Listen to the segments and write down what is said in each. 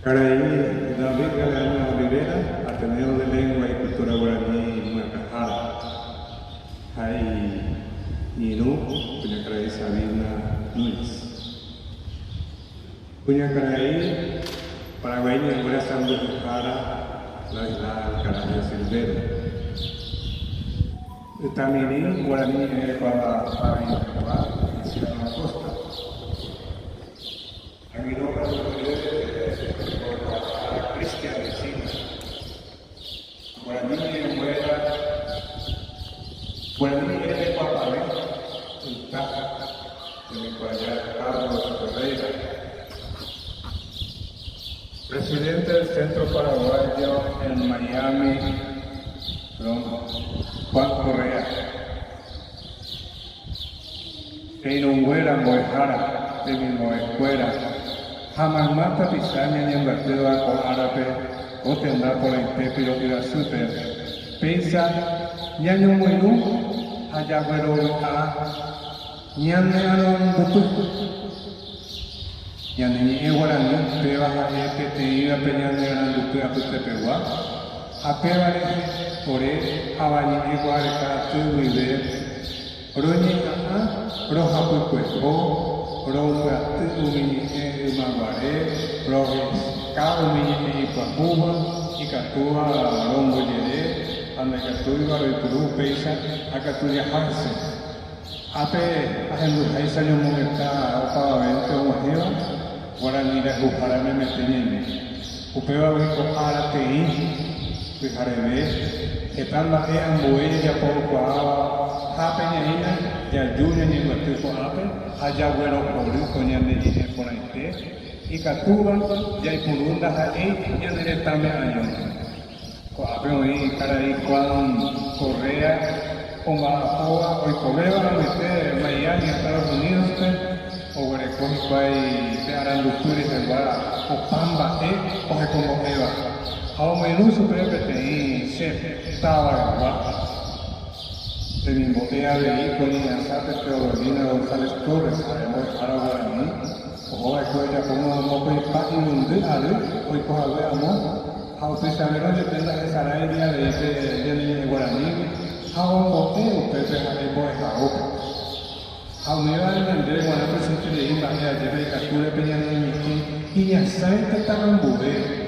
Caraí, David Galeano Oliveira, Ateneo de Lengua y Cultura Guaraní, Macajara. Hay Ninu, Puñacaraí Sabina Núñez. Puñacaraí, Paraguaña, Guara San de Jujara, la isla Alcalá Silvero. Tamini, Guaraní, para la costa. Aguiló para Cristian Vecina. Guaraní es de Guapamé, el Taja, de Ecuador, Carlos Ferreira. Presidente del Centro Paraguayo en Miami, Juan Correa. Keirunguera, Moejara, de mi Moescuera. Jamás mata pisaña ni embarqueo a árabe, o tendrá por el pepiro y la super. Pensa, ñaño muinu, allá güero a ñane aron butu. Ñane ni guaraní, peba a que te iba a peñar de gran duque a tu tepegua. A peba por él, a bañi igual a tu viver. Roñi a roja pueco. Roga umini maguare, roga cao umini papuba, y catua rombo yere, anda catua y puru peisa, a catuya hanse. Ape ahendu haisa yo momenta opa vente o maheva, guarani la jujarame metenene. Upeva viko arate fijarebe, etanda e amboe ya poco ape ñaina, ya yuña ni guatuco ape. Allá bueno por coña de dije por ahí y catuba ya hay purunda ahí ya de también año pero ahí cara ahí Juan Correa o Mahoa o Cobeba no mete Miami Estados Unidos o Guarecoji ahí de Aranducturi se va o Pamba o se como Eva a un menú supremo que te chef estaba de mi botella de Iconia, Sate Teodolina González Torres, además para Guaraní, o a Coya como moco y pati munde, hoy coja veamos, a usted saber dónde tenga esa área de ese Guaraní, a un bote, usted se ha de boja oca. A un iba a entender, Guaraní presente de Imba, y a de Castura Peña de y ya saben que estaban bube.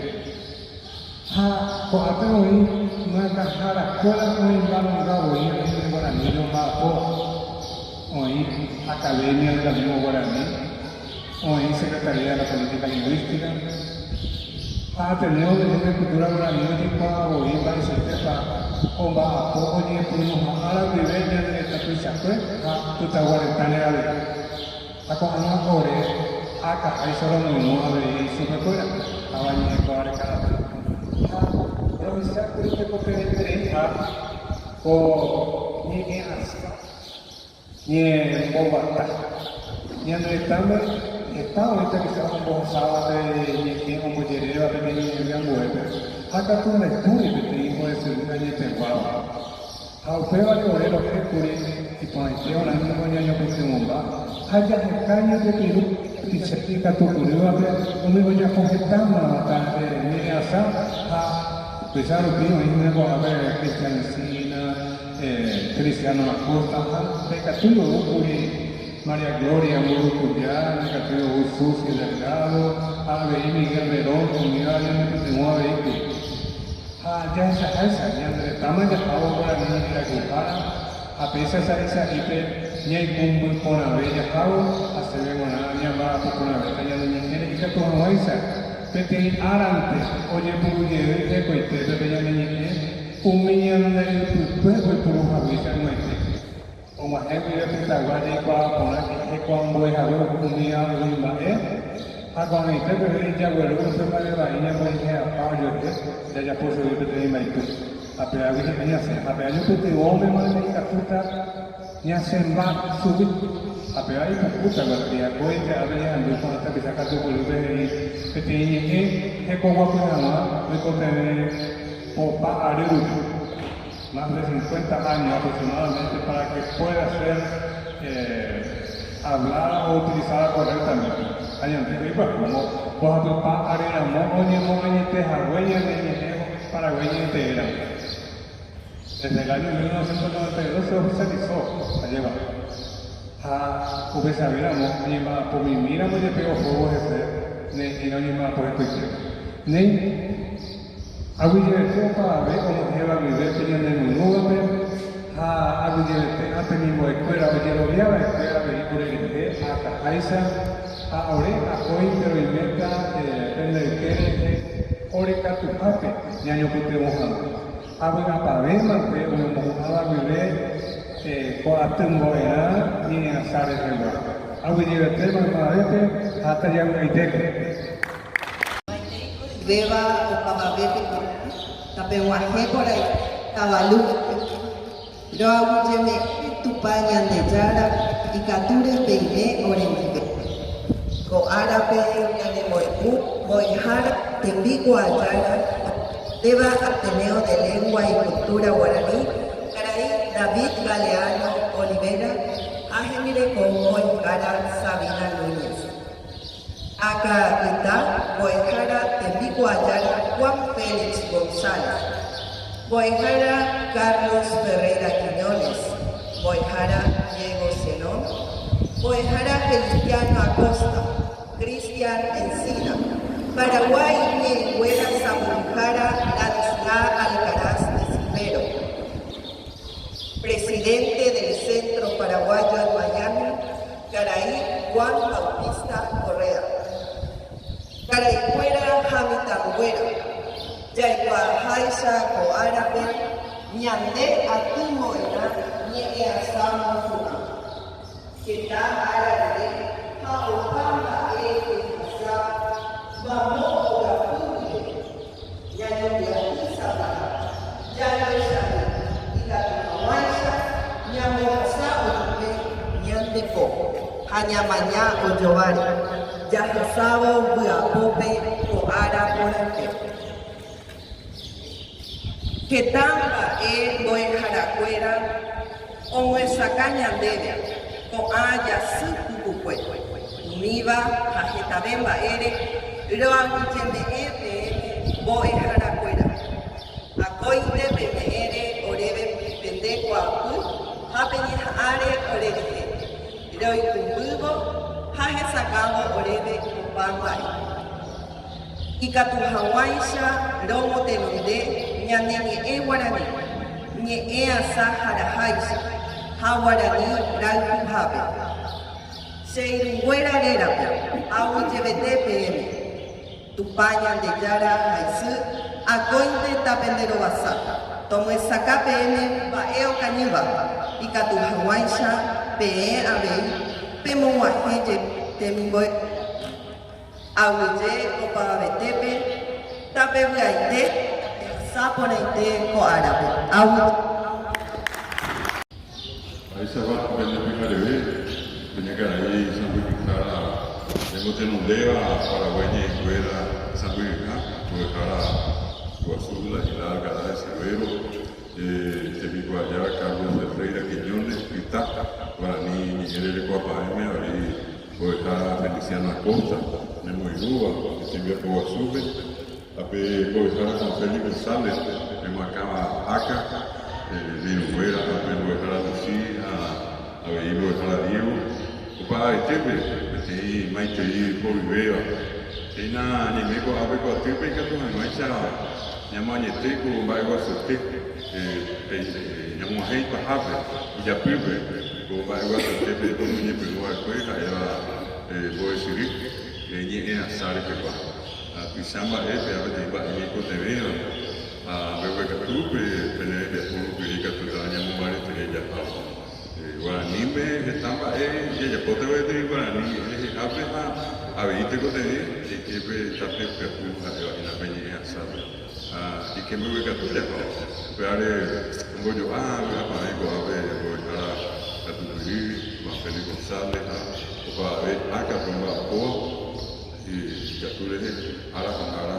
Coate hoy, Macajara, Cola con el balón hoy en Guaraní, no va hoy Academia de la Lengua Guaraní, hoy Secretaría de la Política Lingüística, Ateneo de la Cultura Guaraní, hoy va a ser o va a poco ni por a la vivencia de esta prisa, a tu taguaretana de a coger ore, a cajar solo no a ver su recuerda, a bañar para cada pero bisa kurite kopere o ni asa ni bobata ni andretame está ahorita que estamos con sábado de ni como yereba de ni yanguete acá tú me estudias de hijo de segunda y te guau a prueba de orero que curi y con el tío la misma niña que se monta allá en caña de Perú y se explica tu curiosidad donde voy a congestar la ni asa pensaron que iba a haber Cristiancina, Cristiano Acosta, Decatulo, María Gloria, Murucuyá, Decatulo, Susi, Delgado, Ave Miguel Verón, Comunidad de Nueva Vehículo. Ya esa, ya de tamaño, ahora ni la Gujara, a pesar de esa hiper, ni hay cumbu con la bella Javo, a se ve una llamada con la bella de Nigeria, y que como esa. Porque arante, oye, por llevar de coite de bella niña, un millón de pueblo por un avisa muerte. O más gente de Pitagua de Cuapa, que cuando es algo un día de la a cuando este que ya vuelve se va de la niña pues que a Pablo de ya por subir de Maipú. A pegar que tenía se a pegar yo que te hombre más de caputa ni hacen va subir. A pegar y puta guardia, voy a ver ando con esta que saca tu volumen que tiene que como programa, voy a tener popa areru, más de 50 años aproximadamente para que pueda ser hablada o utilizada correctamente. Adelante, como vos a tu pa arena moñe te jagüeña de paragüeña te era. Desde el año 1992 se oficializó allá va. A ubesabiramos, anima por mi mira muy de pego fuego ese, ne y no anima por esto y ne aguillete para ver cómo lleva mi vez teniendo en un lugar a aguillete a tenimo escuela oye lo viaba escuela película y a Kaisa a ore a hoy pero inventa el que oreca tu pape y año que te mojando a buena pavema que una mojada mi vez con atumboera ni a sares de lugar aguillete más vete hasta ya un iteque beba o pamabete tapi wahe por ahí tabalu lo hago me tu paña de yara y cature peine orengue co árabe de moijar tembico a yara deba Ateneo de Lengua y Cultura Guaraní caray David Galeano Olivera agemire con Moijara Sabina Núñez acá está Moijara tembico a yara Juan Félix González Moijara Carlos Ferreira Quiñones, Moijara Diego Zenón, Moijara Feliciano Acosta, Cristian Encina, Paraguay Niegüera Zamujara Ladisla Alcaraz de Cipero, Presidente del Centro Paraguayo en Miami, Caraí Juan Bautista Correa, Caraicuera Jamitangüera, Yaigua Haisa o árabe, Ñande Atumoena, Ñe Asama Funa. Kita árabe, Haupamba Esa, Vamos o Gapuye, Ñayo Isaba, Yayo Shari, Ikatumawaisa, Ñamo Asa Oye, Ñande Po, Hañamaña o Yovari, Yajasabo Buapope o árabe. Que tamba Moijaracuera, o Muesacaña Debia, o Aya Sucucue, Miva, Jajetabemba Ere, Roagucheme Ebe, Moijaracuera, Acoite Bebe Orebe Pendeco Apu, Japeni Are Orebe, Roi Cumbubo, Jaje Sacamo Orebe Cupambai. Ikatu Hawaisha, Romo Telonde, Ñane Guarani, Ñe Asa Jarajaisha, Hawarani, Ralph Habe. Seirunguera Rera, Auyebete PM, Tupaña de Yara, Haisu, Acointe Tapendero Basa, Tomo Saca PM, Baeo Cañiba, Ikatu Hawaisha, PE Abe, Pemo Waheje, Temboy. Aguille opa betepe, tape buaite, saponeite ko árabe. Ahí se va a ver la primera vez, tenía que ahí Sambuicá, hemos tenido un día Paraguay y fuera Sambuicá, Guajara, Guazula, Gilar, Gará, Cervero, Tepico allá, Carlos de Freira, Quiñones, Pita, Guaraní, Miguel de Coapaeme, ahí Guajara, Feliciano Acosta, Nemo Iruba, Silvia Coazube, Ape Guajara con Félix González, Nemo Acaba Aca, Vinuera, Ape Guajara Lucí, a Veí Guajara Diego, Opa Etepe, Maite Polivea, Ina Nimeco Ape Coatepe, que tu Macha, Ñamañeteco, Baigua Sote, Ñamuajei Pajape, Yapipe, Baigua Sote, Tomuñe Pelua Cueja, Boesirik, Ñe Asare que va. Pisamba Epe, a veces va a Nico TV, a Bebe Catupe, Pene de Puro Pirica, Tutania Mumare, Teneja. Guaranime, Estamba, ella puede ver Guaraní, Ape, a Veinte Cote, Epe, Tape, Pepuja, y la Peña Asare. Y que me voy a Catuya, pero voy yo, a ver, voy a Caturí, Juan Félix González, para ver acá con la O y Cature, ahora con ahora,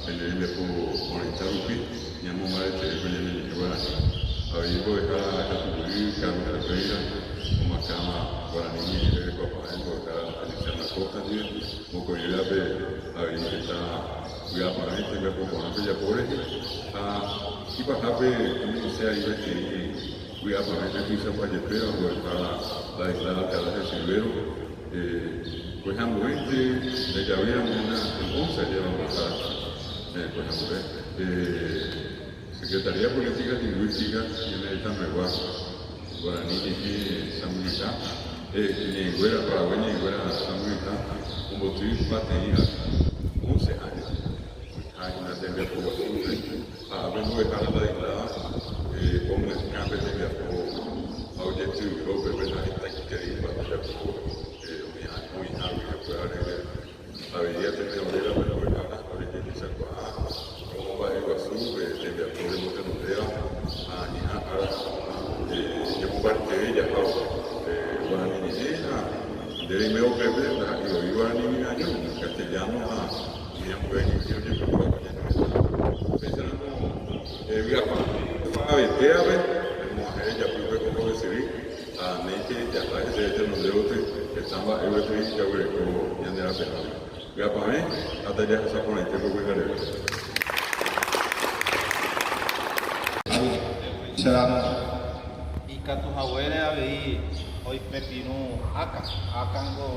el por Orientarupi, y a mamá de Chile, a ver, voy a dejar a Caturí, Carlos de la Pereira, como acá Guaraní de Guapajengo, acá en la costa, como que yo a ver que está cuidado para gente, me proponen que ya por eso, y para que sea ahí que cuidado para gente que se vaya pero para la isla de Alcalá de Silvero, pues ambuente, de que había una onza llevamos a pues ambuente. Secretaría de Política Lingüística tiene esta nueva Guaraní y Samulita, Ñenguera, Paraguay, Ñenguera, Samulita, como tú tenía 11 años. Hay una tele de población, vengo de cara de la como escape de la objetivo Europa, pero hay que ir para allá muy hábil, había tenido pero ahora que se como va el Guazú, desde el problema que nos deba a parte de ella, Guaraní, de medio que y hoy Guaraní año, en castellano, y en buen idioma, pensando, para ver, ella puede como decir, a Nike, ya está, ese nos debo que estaba el otro día, que ya era pegado. Para mí, hasta ya se pone el tiempo que queremos. Y Catujahuere ahí hoy pepino acango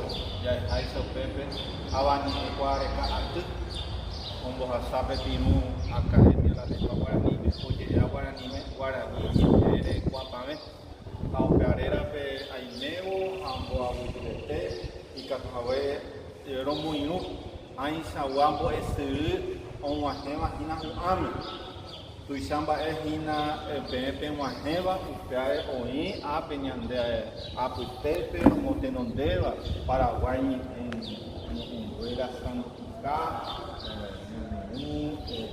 ya hay so pepe abani cuare atu ombo hasa pepino academia la lengua guaraní oye ya guaraní de guapame a operera pe aineo ambo abulete y Catujahuere romo inu ai sawambo ese on wahema hina ame tu samba hina pepe waheva upeae oi a peñande a putepe motenondeva Paraguay en Buera Santica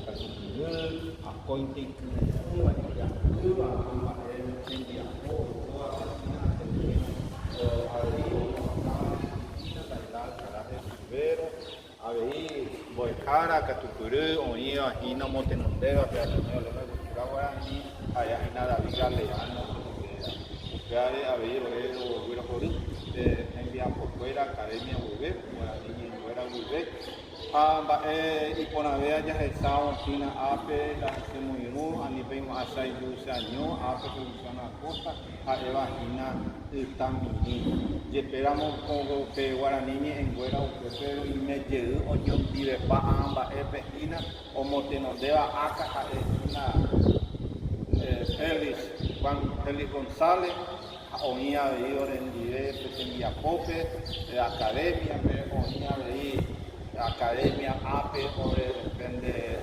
Catupiru a Cointe Cuba ya Cuba ama en Diapo toda Boicara, Catupurú, Oía, Hina, Motenondega, Peatoneo, Lema, Cultura Guaraní, allá hay nada, Viga, Leano, Peare, Aver, Oero, Huira, Jorú, envía por fuera, Academia, Huibé, Guaraní, Huira, Huibé, y por la vea ya estaba, Fina, Ape, la Semuirú, Anipemo, Asai, Dulce, Año, Ape, Luciana Costa, a Eva, Hina, Tamini. Y esperamos como que Guaraní en Güera o Pepero y me llegué o yo vive para ambas epesina o motenondeva acá Félix González oía de ir en Libre Petenía Pope Academia oía de ir Academia APE o de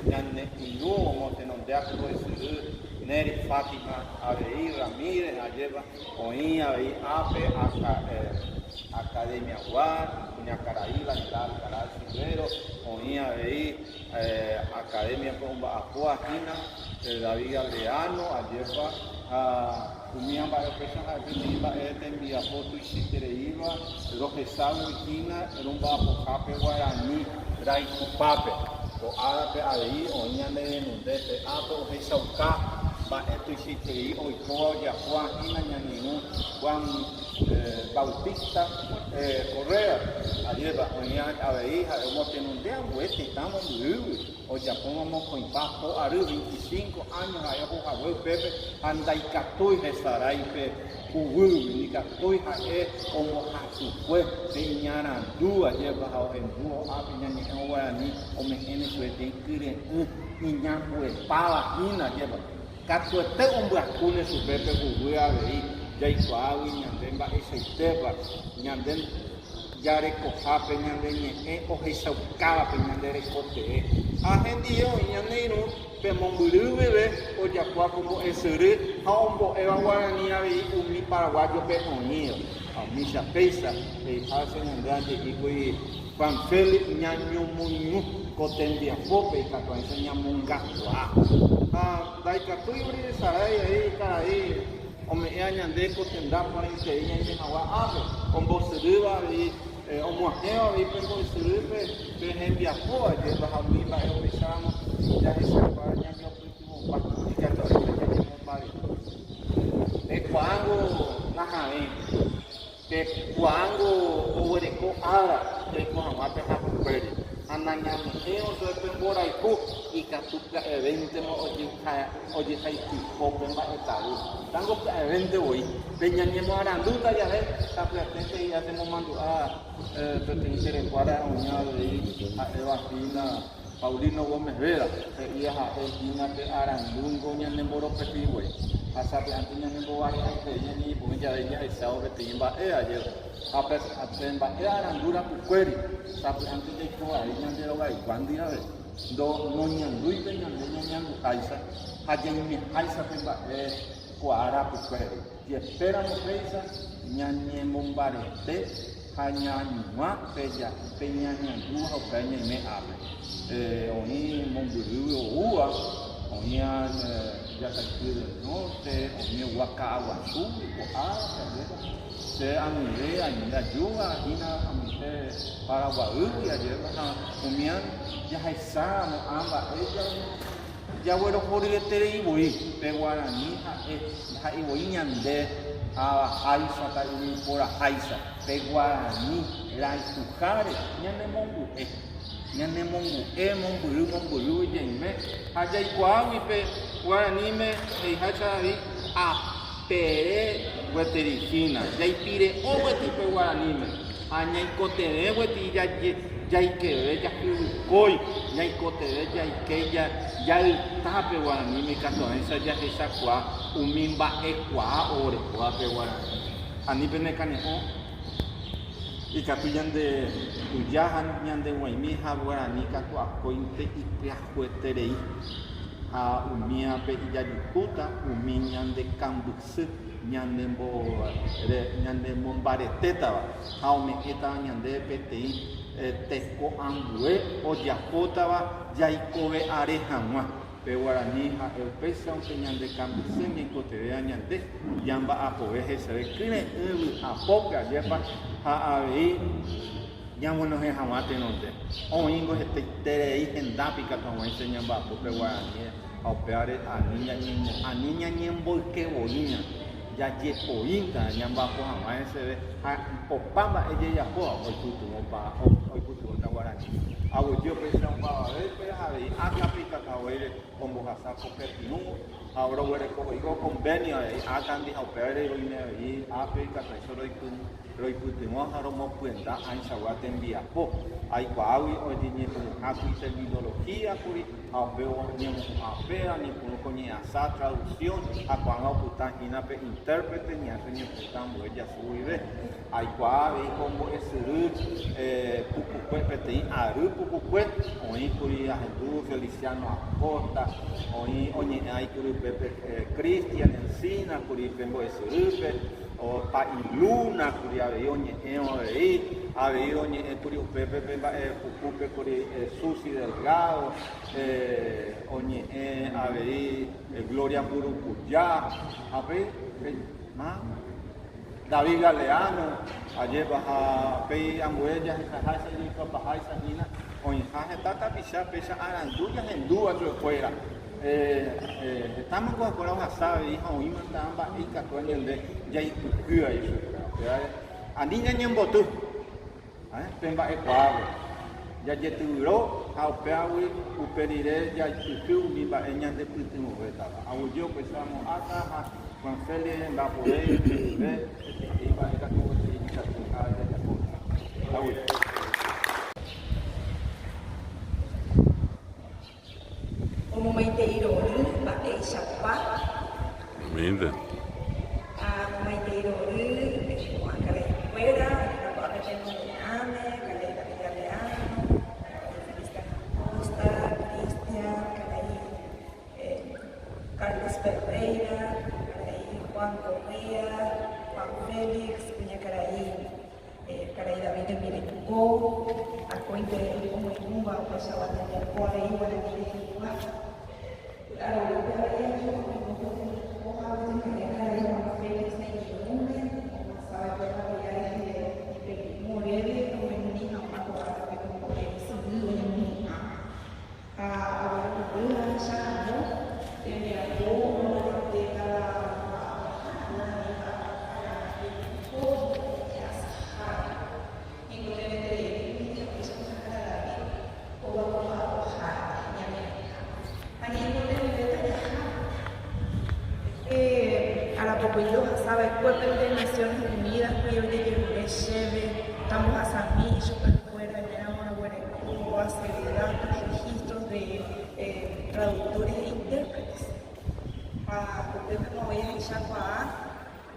Ñane Inú o motenondea que Neri Fátima Abeí Ramírez Ayeva oía de ir APE Academia Guar, Uñacaraí, la Alcalá Silvero, oía de ir Academia Comba Apuajina, David Galeano, Ayeva, Umian varias personas que iba a enviar fotos y si quiere iba, los que saben China, era un bajo cape guaraní, Raico Pape, o Árabe ahí, oía de Nundete, Ape, o Jesauca, va esto y si quiere ir, hoy todo ya Juanina, Ñaninu, Juan Bautista Correa, Ayeva, oía a ver hija, hemos tenido un día, pues estamos muy o ya pongamos con impacto, a 25 años, allá con Javier Pepe, anda y catoi de Saraipe, Cubu, y catoi jae, como a su fue, de Ñarandú, Ayeva, a Ojendú, a Piñani, a Guaraní, o Mejenes, Suete, Kire, Niña, pues, Pava, Hina, Ayeva, Catuete, un bracune, su Pepe, Cubu, a ver, ya hizo agua, Ñandemba, ese Teba, Ñandem, Yare Cojape, Ñandem, o Jesaucaba, Ñandere Cote, a gente yo, Ñandero, Pemonguru, bebé, o Yacua como ese, Hombo, Eva Guaraní, un paraguayo peonio, a Misha Pesa, hace Ñandante, y fue Juan Félix, Ñaño Muñu, Cotendia Pope, y Catuanza Ñamungatua. Daikatu, y Saray, ahí, Caray. O me añade cotendar para que ella en agua ave, con vos se deba y o muajeo y pero se debe de enviar por que va a mí va a usamos ya es para ya yo último para que todo esto ya tenemos varios. Es cuando la que cuando obreko ara teiko hag̃uápe hapykuéri anañame'ẽvo soepemborayhu ikatupya'evéntema ojehaitypópe mba'etavy tango pya'evéntevoi peñañemoarandúta jave tapyaténte iatemomandu'a peteĩ cherekuára oña avei ha'éva hína Paulino Gómez Vera ia ha'ehínape arandúngo ñanemboropepívoi asape antes ñanembovare'ãite ñañe'ĩpymi jave jahechávo peteĩ mba'e ajéva ape mba'e arandúra pykuéri sapy'ánte jaiko'ai ñanderogaikua ndihave noñandúipe ñande ñañanduháicha ha ñañeháichape mba'e kuaára pykuéri jepéramo péicha ñañemombarete ha ñañuã pe ñañandu ha upe ñaime'ãpe oĩ mombyry oúva oĩa Yataiky del Norte, oĩ ogua Ka'aguasu, ko'ápe se amyve ajúva hína amyve Paraguaýgui ajéva ha omiã jahecháramo mba'e jagueroporyetereivoi pe Guarani ha'eivoi ñande avaháicha ka'yporãháicha pe Guarani raipuháre ñanemongu'e mombyry jeime ha jaikuaágui pe Guaraníme heiháichavi apere gueterihína jaipire'õgueti pe Guaraníme ha ñaikotevẽgueti jaikeve jahyvykói ñaikoteve jaike jaýta pe Guaraníme ikatuãicha jahechakua umi mba'ekuaa orekóva pe Guarani anípe nekane'õ ikatu ñande tujáha ñande guaimi ha Guarani katu akóinte ipyahueterei ha umíape ijajupúta umi ñande kambysy ñandemombaretétava ha ome'ẽtava ñande peteĩ teko ambue ojapótava jaikove'are hag̃ua pe Guarani ha'e upéichante ñande kambysy ñaikotevẽva ñande jamba'apove heseve kyre'ỹvy apópe ajépa ha avei ñamonohẽ hag̃ua tenonde oĩngo hetaiterei hendápe ikatu hag̃uáicha ñamba'apo pe Guarani ha upévare ani ñañemboykevoíña jajepoínta ñamba'apo hag̃ua heseve ha opa mba'e jejapóva oipytyvõta Guarani aguyjy opaicha ombavavépe avei ákape ikatu hag̃uaire ombohasa ko Perpignan ha roguerekovoíko convenio avei ákandi ha upévare roime avei ápe ikatuaicho roipytyvõ ha romopyenda aichagua tembiapo aikuaágui ojeñepyrũhákuri terminología-kuri ha upéva ñemu'ãpéva ñepyrũko ñe'asã traducción ha ko'ág̃a opyta hínape intérprete ñe'ãso ñepytã ambue jasy aikuaa avei ombo'esyry pupukue peteĩ ary pupukue oĩkuri ahendu Feliciano Acosta oñe'ãikuri upe Cristian Encina kuri pe mbo'esyrýpe Pailuna kuri avei oñe'ẽvo avei oñe'ẽkuri upépe pe mba'e pupúpe kuri Susi Delgado oñe'ẽ avei Gloria Mburukuja avei David Galeano ajépa ha pei ambue jahechaháicha ikapaháicha hína oĩha heta tapicha péicha arandu jahendúva chuekuéra estamos kuakuéra ohasa avei ha oĩmanta mba'e ikatu añande jaipykýva ani ñañemboty pe mba'ekuápe jajetyvýro ha upévagui uperire jaipyhy umi mba'e ñandepytyvõvétava aguyjy opaichamo áka ha Juan Félix Mbaporei mba'ekatu omomaiteírory mba'eichapa Amém. omomaiteírory Kareikuéra Rapapetenomiame Kareita Galeano Cristian Acosta Cristian Carlos Ferreira Juan Correa Juan Félix Cuñacaraí David Miretugó Acointe como Tumba pasaba a tener por ahí para que claro sabe, cuerpo de Naciones Unidas, cuyo de Yerulesheve, estamos a Samí, yo fuera, éramos a seriedad los registros de traductores e intérpretes. A usted me voy a echar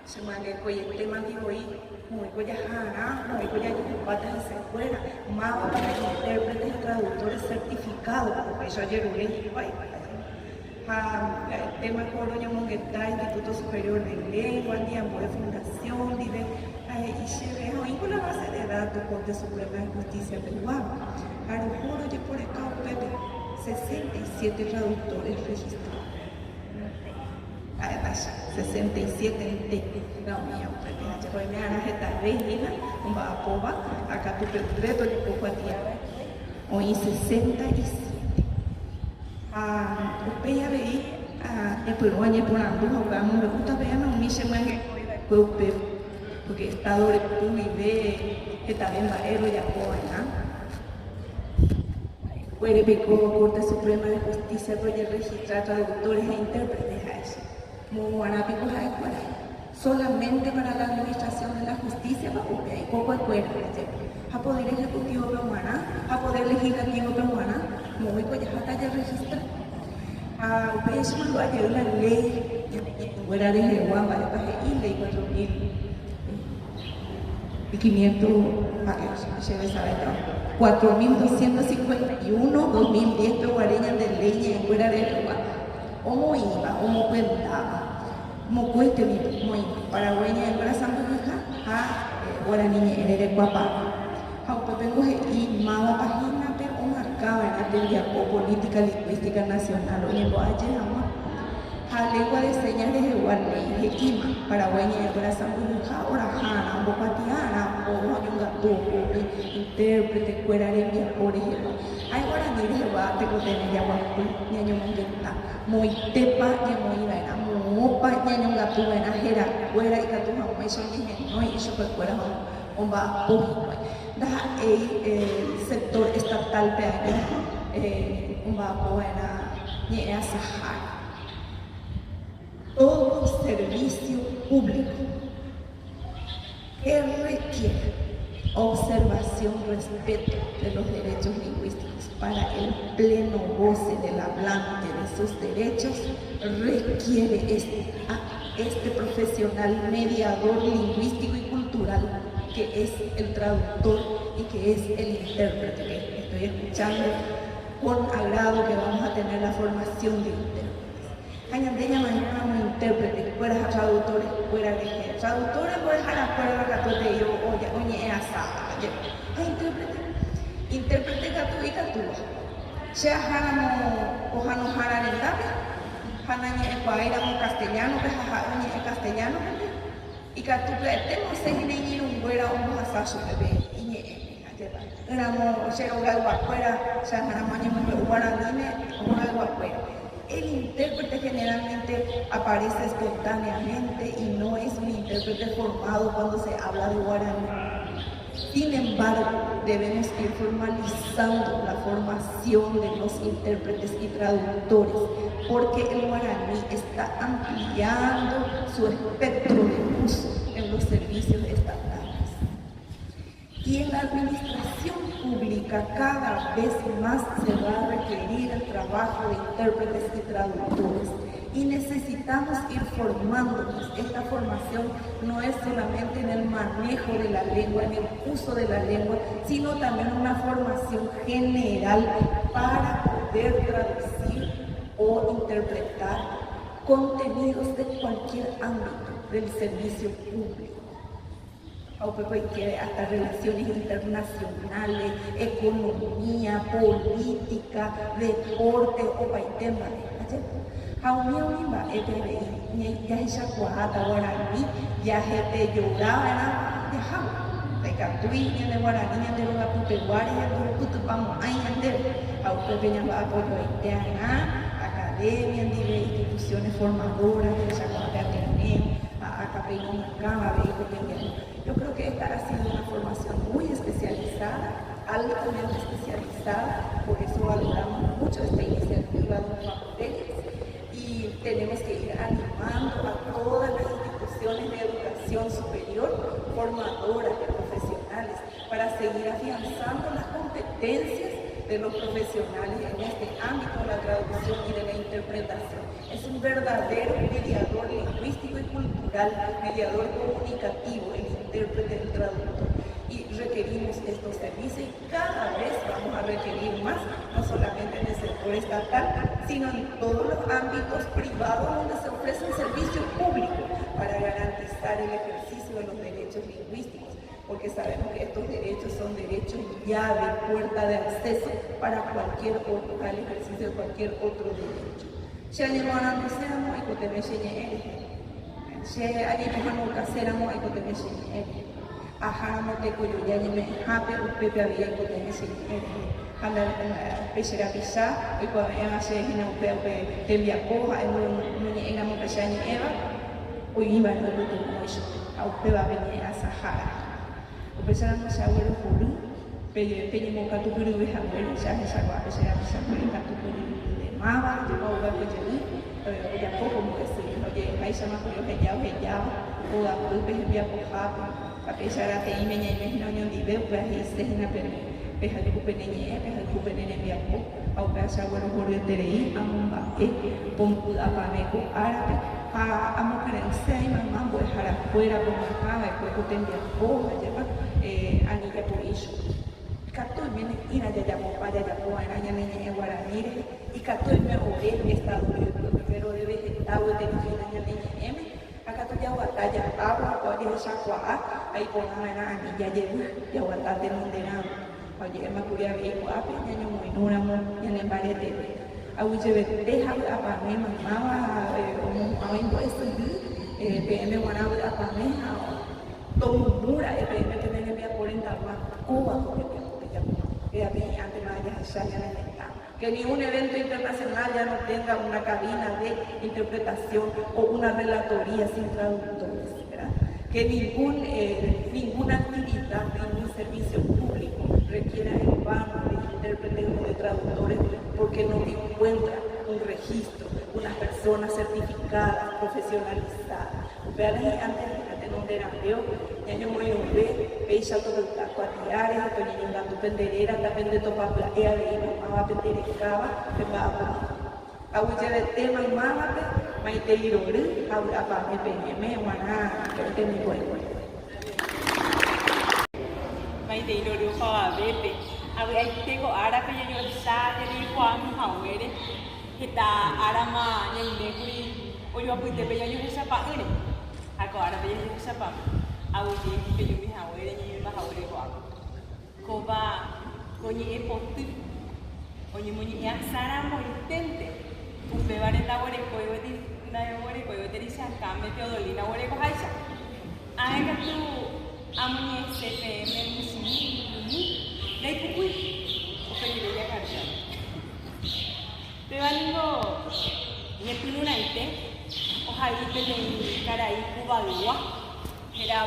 se mande coye tema de hoy, muy coya jana, muy coya patas de fuera, más para intérpretes y traductores certificados, porque eso ayer un el tema coro Monguetá, Instituto Superior de Lengua, Diamor de Fundación, Dive, y se ve hoy con la base de datos Corte Suprema de Justicia Peruana. Arujuro, yo por acá, 67 traductores registrados. 67 en técnica, me han ajetado reina, un bapoba, acá tu perpleto, el poco a tierra, hoy 67. Upeya veí, el peruano por Andújar, vamos, me gusta ver a mí, se me ha porque Estado de Perú y ve que también va a ir ya por allá. Puede ver como Corte Suprema de Justicia puede registrar traductores e intérpretes a eso. Solamente para la administración de la justicia, hay poco acuerdo. A poder ejecutivo peruana, a poder legislativo peruana, muy pues ya registrar. A veces cuando hay una ley, fuera de Jehová, vale para y ley 4.251, 2010 peruareñas de ley en fuera de Jehová. ¿Cómo iba? ¿Cómo cuentaba? ¿Cómo cueste mi paraguaya en corazón de a guaraní en el Ecuapá? Aunque vengo y mala página, pero marcaba en la política lingüística nacional. Oye, lo hay a lengua de señas de Jehová, ley de Ima, paraguaya en corazón de orajana, bopatiana, o intérprete, cuerareña, por ejemplo. Hay guaraní de Jehová, te contene ya guapu, ñaño mongueta, muy tepa, ñaño ibaena, mopa, ñaño gatu, buena jera, cuera y gatu, mamá, eso no, y eso fue cuera, bomba, da el sector estatal de bomba, buena, ni a Sahara. Todo servicio público que requiere observación, respeto de los derechos lingüísticos para el pleno goce del hablante de sus derechos requiere este profesional mediador lingüístico y cultural que es el traductor y que es el intérprete, que estoy escuchando con agrado que vamos a tener la formación de intérpretes. Añadeña mañana un intérprete, fuera traductores, fuera de traductores, fuera fuera gato de yo, oye, asada, intérprete gato y gato. Se hagamos, ojano jara en David, hanaña ecuairamos castellano, que jajaña en castellano, y gato pretemos seguir en un fuera un pasazo bebé, y éramos, se lo hago afuera, se hagamos un guaraní, un algo afuera. El intérprete generalmente aparece espontáneamente y no es un intérprete formado cuando se habla de guaraní. Sin embargo, debemos ir formalizando la formación de los intérpretes y traductores, porque el guaraní está ampliando su espectro de uso en los servicios estatales. Y en la administración pública cada vez más se va a requerir el trabajo de intérpretes y traductores. Y necesitamos ir formándonos. Esta formación no es solamente en el manejo de la lengua, en el uso de la lengua, sino también una formación general para poder traducir o interpretar contenidos de cualquier ámbito del servicio público. Hasta relaciones internacionales, economía, política, deporte o paitema. Ya esa cuajata guaraní, ya gente lloraba, ya de catuiña, de guaraní, de los apupeguares, de los cutupamos, hay peña va apoyo interna, academia, instituciones formadoras, de esa cuajata Ateneo, acá peña cama, yo creo que esta ha sido una formación muy especializada, altamente especializada, por eso valoramos mucho esta iniciativa de los papeles y tenemos que ir animando a todas las instituciones instituciones de educación superior formadoras de profesionales para seguir afianzando las competencias de los profesionales en este ámbito de la traducción y de la interpretación. Es un verdadero mediador lingüístico y cultural, mediador comunicativo, el intérprete, el traductor. Y requerimos estos servicios y cada vez vamos a requerir más, no solamente en el sector estatal, sino en todos los ámbitos privados donde se ofrece un servicio público para garantizar el ejercicio de los derechos lingüísticos, porque sabemos que estos derechos son derechos llave, puerta de acceso para cualquier otro, al ejercicio de cualquier otro derecho. Si alguien no nos hacemos, hay que tener si alguien no nos hacemos, hay que tener ajá, no te cuyo ya me hape upepe había que tener anda pechera pisa y cuando hace en upepe te viacoja en una montaña eva o iba no lo tengo eso a upeba venía a Sahara o pensar no se abuelo puru peñe moca tu puru veja bueno ya se salva pechera pisa cuenta tu puru de mava de mava que yo ya poco como que se oye ahí se llama por ya o a upepe viacoja a pesar de que me no vive pues es una peja de cupenene peja de cupenene viapo a casa bueno por el terei a un baque pompu apameco árabe a mujer sei mamá voy a dejar afuera con la cama y pues te envía boja lleva anilla por eso cato viene ir allá ya para allá por allá niña guaranire y cato me oré estado pero de vegetado de niña acá tú ya batalla agua o de esa cuaja ahí con una anilla ya batalla de mondenado oye me curia viejo ape ya no muy nura ya le parece a uche deja apa me mamá o en eso PM guana apa me todo mura PM que me envía por en Tarma Cuba que había antes más ya que ni un evento internacional ya no tenga una cabina de interpretación o una relatoría sin traductores, ¿verdad? Que ninguna actividad, ningún servicio público requiera el pago de intérpretes o de traductores porque no encuentra un registro, unas personas certificadas, profesionalizadas. Vean antes donde era yo, ya yo me ve, veis a todo el taco a tirar, a todo el gato penderera, también de topa platea de ir, a penderecaba, de baba. A huye de tema y mámate, maite y logré, a pa me peñeme, guaná, que te mi bueno. Maite y logré, a bebe, a ver, ahí tengo árabe, y yo sale, y Juan, Jauere, que está arama, y el negri, o yo apunté, pero yo no sé para él. Agora veio a gente para a o dia que eu me haure e me haure igual. Coba conhe potu, conhe muni a Sara moitente. O pevar en la hora coyo de na hora coyo de risa cambia teodolina hora co haisa. Ai que tu amuni CPM musimi, dai pukui. O que eu ia carregar. Pevalingo ne pinunaite. Ahí te caray Cubalúa, era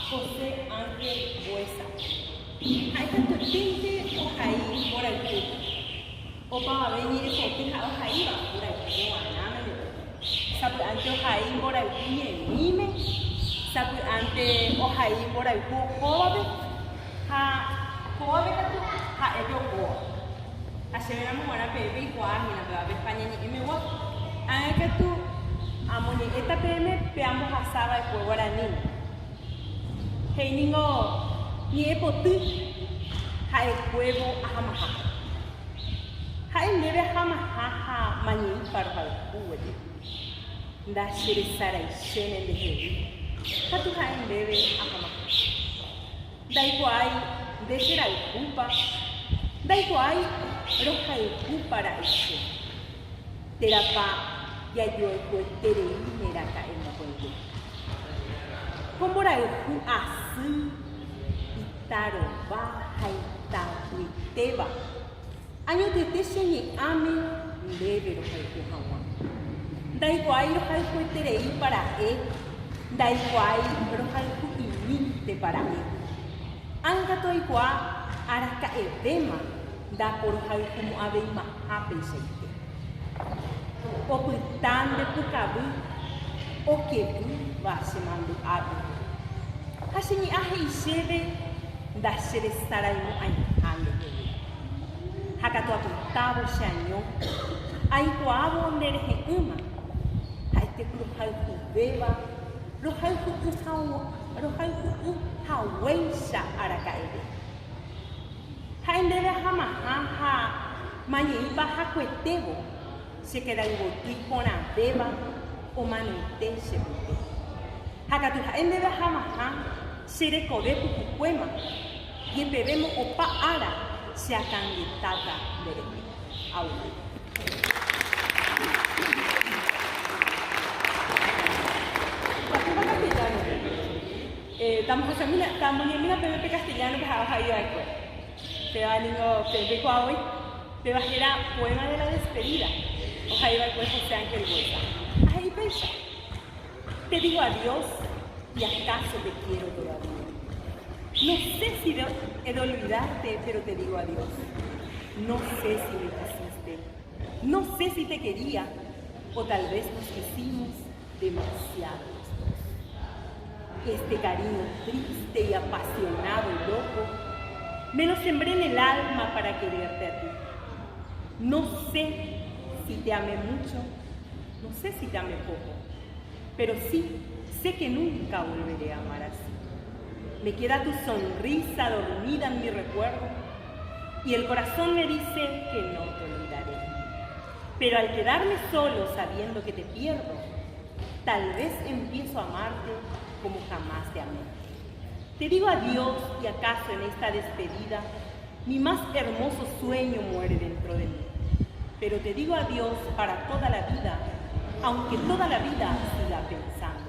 José Ángel Buesa. Hay tanto gente ahí por el club. O para venir porque ahí va por el club, sabe antes ahí por el club, sabe antes ahí por el club joven, joven que tú, ellos joven. Así era muy buena bebé y guardia, la bebé España ni me gusta. Hay que tú amoni esta PM peamos asada de fuego guaraní. Hey ningo ni epotu hay fuego ajamaja. Hay nieve ajamaja mani para el fuego. Da shirisara y shene de heavy. Hatu hay nieve ajamaja. Da igual de ser al culpa. Da igual roja el culpa para eso. Terapa ya yo tere mera ka en la puente. Como era un así itaro va haita uiteba. Año de teseni ame leve lo hay que hawa. Da igual lo hay que tere para da igual lo hay que imite para anga to igual araka edema da por hay como ave ma apeseite. O putan de Pucabu, o que va chamando ave. Hashini ahe ishebe da shere saraimu ainhande. Hakato apuntavo xanhão, aí coavo nerehe uma, aí te cruhai beba, rohai haueisha arakaede. Hai nere hamaha manheiba hakuetebo, se queda igual con a beba o manoite se bebe. Hakato hai nere hamaha se recobe pucuema, y bebemos opa ara se acanditata dereke. Aule. Estamos en la PVP castellano que ha ido a escuela. Te va a ir a PVP hoy, te va a ir a poema de la despedida. O ha ido a escuela José Ángel Huesa. Ahí pensa. Te digo adiós y acaso te quiero todavía. No sé si he de olvidarte, pero te digo adiós. No sé si me quisiste, no sé si te quería, o tal vez nos quisimos demasiado. Este cariño triste y apasionado y loco, me lo sembré en el alma para quererte a ti. No sé si te amé mucho, no sé si te amé poco, pero sí sé que nunca volveré a amar así. Me queda tu sonrisa dormida en mi recuerdo y el corazón me dice que no te olvidaré. Pero al quedarme solo sabiendo que te pierdo, tal vez empiezo a amarte como jamás te amé. Te digo adiós y acaso en esta despedida mi más hermoso sueño muere dentro de mí. Pero te digo adiós para toda la vida, aunque toda la vida siga pensando.